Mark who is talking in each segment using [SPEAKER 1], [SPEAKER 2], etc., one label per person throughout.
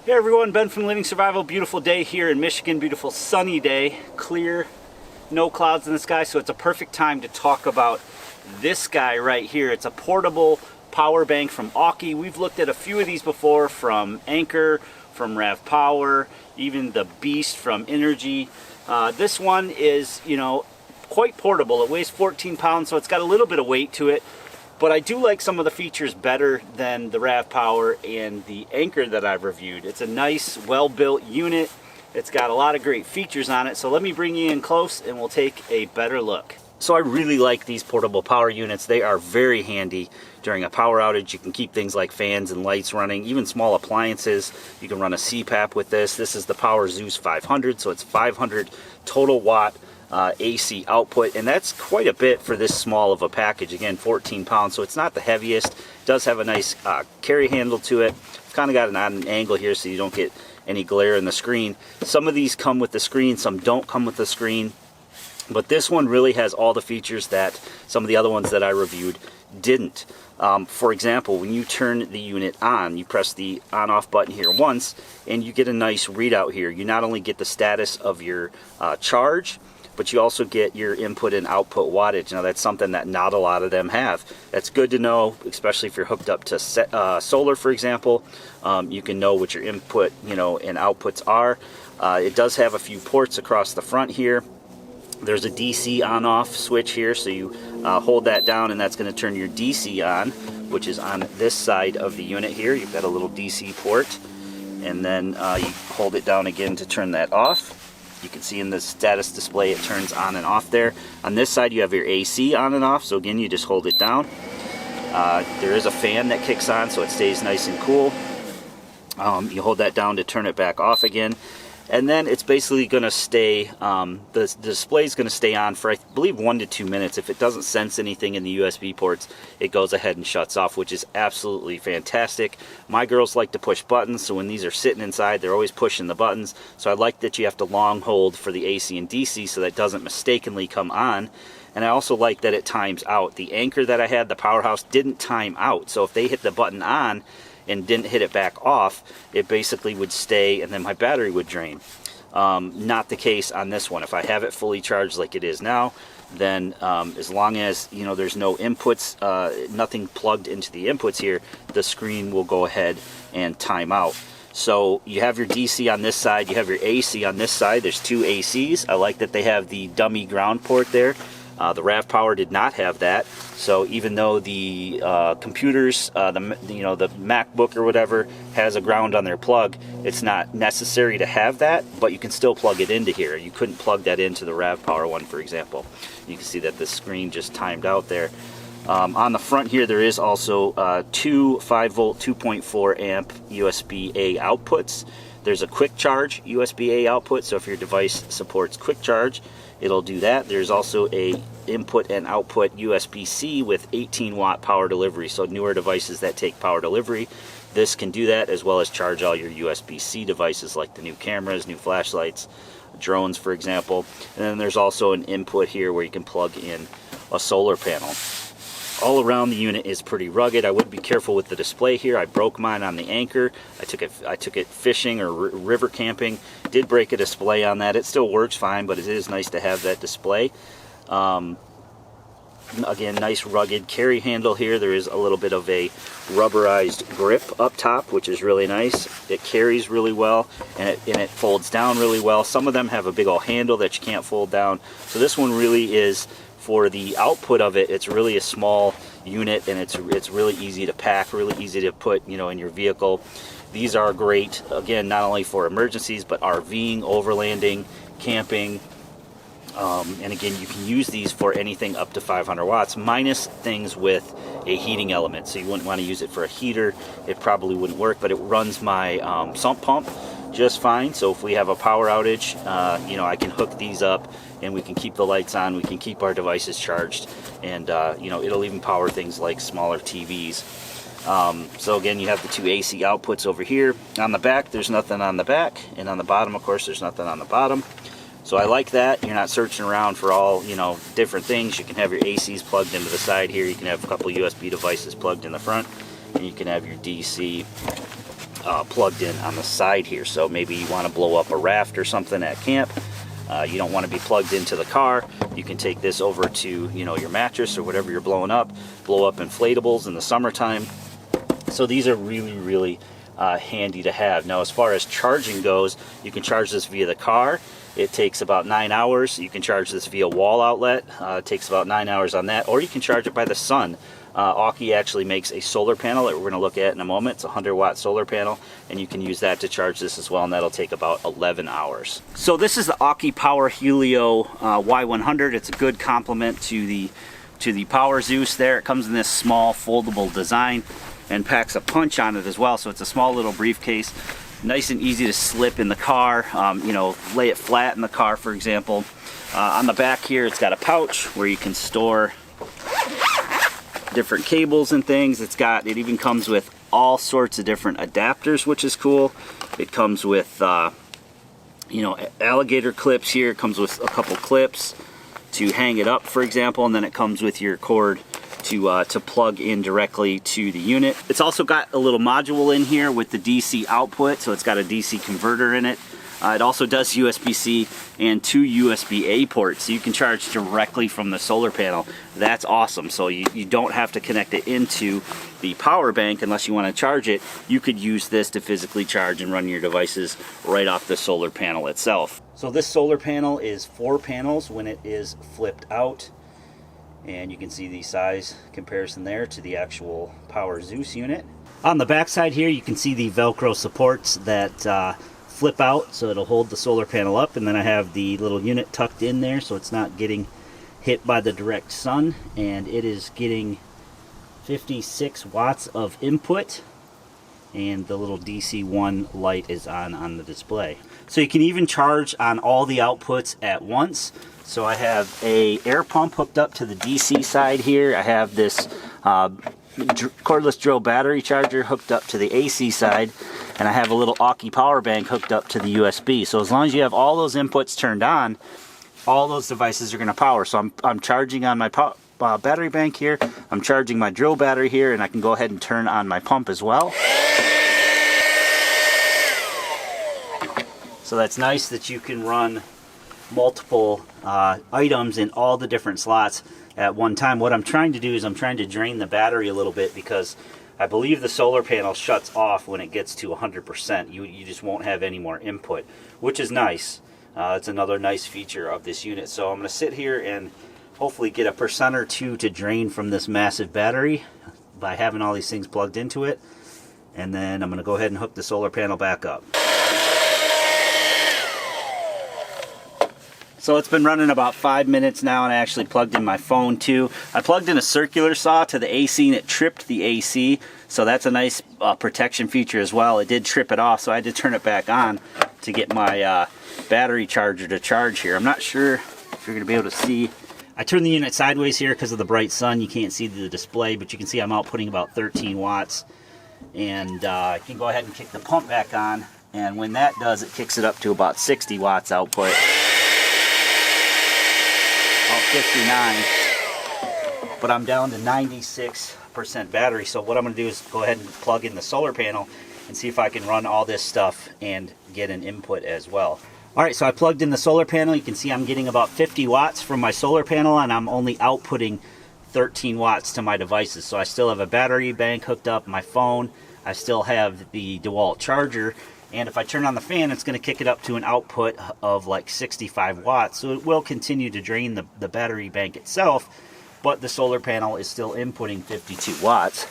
[SPEAKER 1] Hey everyone, Ben from Living Survival. Beautiful day here in Michigan, beautiful sunny day, clear, no clouds in the sky, so it's a perfect time to talk about this guy right here. It's a portable power bank from Aukey. We've looked at a few of these before, from Anchor, from Rav Power, even the Beast from Energy. This one is, quite portable. It weighs 14 pounds, so it's got a little bit of weight to it. But I do like some of the features better than the Rav Power and the Anchor that I've reviewed. It's a nice, well-built unit. It's got a lot of great features on it. So let me bring you in close and we'll take a better look. So I really like these portable power units. They are very handy during a power outage. You can keep things like fans and lights running, even small appliances. You can run a CPAP with this. This is the PowerZeus 500, so it's 500 total watt AC output, and that's quite a bit for this small of a package. Again, 14 pounds, so it's not the heaviest. It does have a nice carry handle to it. It's kind of got an angle here so you don't get any glare in the screen. Some of these come with the screen, some don't come with the screen, but this one really has all the features that some of the other ones that I reviewed didn't. For example, when you turn the unit on, you press the on-off button here once, and you get a nice readout here. You not only get the status of your charge, but you also get your input and output wattage. Now that's something that not a lot of them have. That's good to know, especially if you're hooked up to solar, for example. You can know what your input, and outputs are. It does have a few ports across the front here. There's a DC on-off switch here, so you hold that down and that's going to turn your DC on, which is on this side of the unit here. You've got a little DC port, and then you hold it down again to turn that off. You can see in the status display it turns on and off there. On this side you have your AC on and off, so again you just hold it down. There is a fan that kicks on so it stays nice and cool. You hold that down to turn it back off again. And then it's basically going to stay, the display is going to stay on for, I believe, 1 to 2 minutes. If it doesn't sense anything in the USB ports, it goes ahead and shuts off, which is absolutely fantastic. My girls like to push buttons, so when these are sitting inside, they're always pushing the buttons. So I like that you have to long hold for the AC and DC so that it doesn't mistakenly come on. And I also like that it times out. The Anchor that I had, the Powerhouse, didn't time out. So if they hit the button on and didn't hit it back off, it basically would stay and then my battery would drain. Not the case on this one. If I have it fully charged like it is now, then as long as there's no inputs, nothing plugged into the inputs here, the screen will go ahead and time out. So you have your DC on this side, you have your AC on this side. There's two ACs. I like that they have the dummy ground port there. The Rav Power did not have that, so even though the computers, the MacBook or whatever has a ground on their plug, it's not necessary to have that, but you can still plug it into here. You couldn't plug that into the Rav Power one, for example. You can see that the screen just timed out there. On the front here, there is also two 5-volt 2.4 amp USB-A outputs. There's a quick charge USB-A output, so if your device supports quick charge, it'll do that. There's also a input and output USB-C with 18 watt power delivery, so newer devices that take power delivery, this can do that, as well as charge all your USB-C devices like the new cameras, new flashlights, drones, for example. And then there's also an input here where you can plug in a solar panel. All around the unit is pretty rugged. I would be careful with the display here. I broke mine on the Anchor. I took it fishing or river camping. Did break a display on that. It still works fine, but it is nice to have that display. Again, nice rugged carry handle here. There is a little bit of a rubberized grip up top, which is really nice. It carries really well, and it folds down really well. Some of them have a big old handle that you can't fold down. So this one really is, for the output of it, it's really a small unit, and it's really easy to pack, really easy to put in your vehicle. These are great, again, not only for emergencies, but RVing, overlanding, camping. And again, you can use these for anything up to 500 watts, minus things with a heating element. So you wouldn't want to use it for a heater. It probably wouldn't work, but it runs my sump pump just fine. So if we have a power outage, I can hook these up and we can keep the lights on, we can keep our devices charged, and it'll even power things like smaller TVs. So again, you have the two AC outputs over here. On the back, there's nothing on the back, and on the bottom, of course, there's nothing on the bottom. So I like that. You're not searching around for all, different things. You can have your ACs plugged into the side here. You can have a couple USB devices plugged in the front, and you can have your DC plugged in on the side here. So maybe you want to blow up a raft or something at camp. You don't want to be plugged into the car. You can take this over to, you know, your mattress or whatever you're blowing up, blow up inflatables in the summertime. So these are really, really handy to have. Now, as far as charging goes, you can charge this via the car. It takes about 9 hours. You can charge this via wall outlet. It takes about 9 hours on that, or you can charge it by the sun. Aukey actually makes a solar panel that we're going to look at in a moment. It's a 100-watt solar panel, and you can use that to charge this as well, and that'll take about 11 hours. So this is the Aukey PowerHelio Y100. It's a good complement to the PowerZeus there. It comes in this small foldable design and packs a punch on it as well, so it's a small little briefcase. Nice and easy to slip in the car, you know, lay it flat in the car, for example. On the back here, it's got a pouch where you can store different cables and things. It even comes with all sorts of different adapters, which is cool. It comes with, you know, alligator clips here. It comes with a couple clips to hang it up, for example, and then it comes with your cord to plug in directly to the unit. It's also got a little module in here with the DC output, so it's got a DC converter in it. It also does USB-C and 2 USB-A ports, so you can charge directly from the solar panel. That's awesome. So you don't have to connect it into the power bank unless you want to charge it. You could use this to physically charge and run your devices right off the solar panel itself. So this solar panel is 4 panels when it is flipped out. And you can see the size comparison there to the actual PowerZeus unit. On the back side here, you can see the Velcro supports that flip out, so it'll hold the solar panel up, and then I have the little unit tucked in there so it's not getting hit by the direct sun, and it is getting 56 watts of input, and the little DC1 light is on the display. So you can even charge on all the outputs at once. So I have a air pump hooked up to the DC side here. I have this cordless drill battery charger hooked up to the AC side, and I have a little Aukey power bank hooked up to the USB. So as long as you have all those inputs turned on, all those devices are going to power. So I'm charging on my battery bank here, I'm charging my drill battery here, and I can go ahead and turn on my pump as well. So that's nice that you can run multiple items in all the different slots at one time. What I'm trying to do is I'm trying to drain the battery a little bit, because I believe the solar panel shuts off when it gets to 100%. You just won't have any more input, which is nice. It's another nice feature of this unit. So I'm going to sit here and hopefully get a percent or two to drain from this massive battery by having all these things plugged into it. And then I'm going to go ahead and hook the solar panel back up. So it's been running about 5 minutes now, and I actually plugged in my phone too. I plugged in a circular saw to the AC, and it tripped the AC, so that's a nice protection feature as well. It did trip it off, so I had to turn it back on to get my battery charger to charge here. I'm not sure if you're going to be able to see. I turned the unit sideways here because of the bright sun. You can't see the display, but you can see I'm outputting about 13 watts. And I can go ahead and kick the pump back on, and when that does, it kicks it up to about 60 watts output. 59, but I'm down to 96% battery. So what I'm going to do is go ahead and plug in the solar panel and see if I can run all this stuff and get an input as well. Alright, so I plugged in the solar panel. You can see I'm getting about 50 watts from my solar panel, and I'm only outputting 13 watts to my devices. So I still have a battery bank hooked up, my phone, I still have the DeWalt charger, and if I turn on the fan, it's going to kick it up to an output of like 65 watts. So it will continue to drain the battery bank itself, but the solar panel is still inputting 52 watts.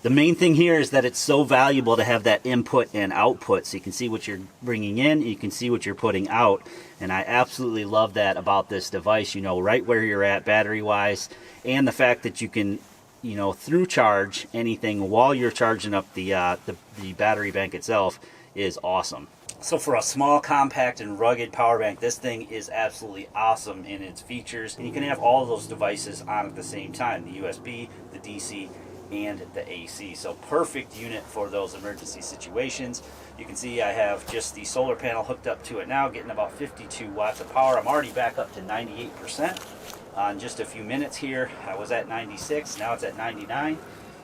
[SPEAKER 1] The main thing here is that it's so valuable to have that input and output, so you can see what you're bringing in, you can see what you're putting out, and I absolutely love that about this device. You know right where you're at battery-wise, and the fact that you can, you know, through charge anything while you're charging up the battery bank itself is awesome. So for a small, compact, and rugged power bank, this thing is absolutely awesome in its features, and you can have all of those devices on at the same time, the USB, the DC, and the AC. So perfect unit for those emergency situations. You can see I have just the solar panel hooked up to it now, getting about 52 watts of power. I'm already back up to 98% on just a few minutes here. I was at 96, now it's at 99.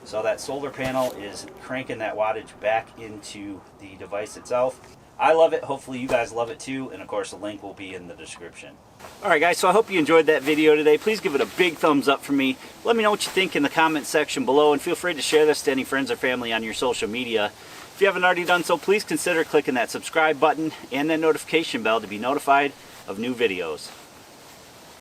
[SPEAKER 1] So that solar panel is cranking that wattage back into the device itself. I love it. Hopefully you guys love it too. And of course the link will be in the description. Alright guys, so I hope you enjoyed that video today. Please give it a big thumbs up for me. Let me know what you think in the comment section below, and feel free to share this to any friends or family on your social media. If you haven't already done so, please consider clicking that subscribe button and that notification bell to be notified of new videos.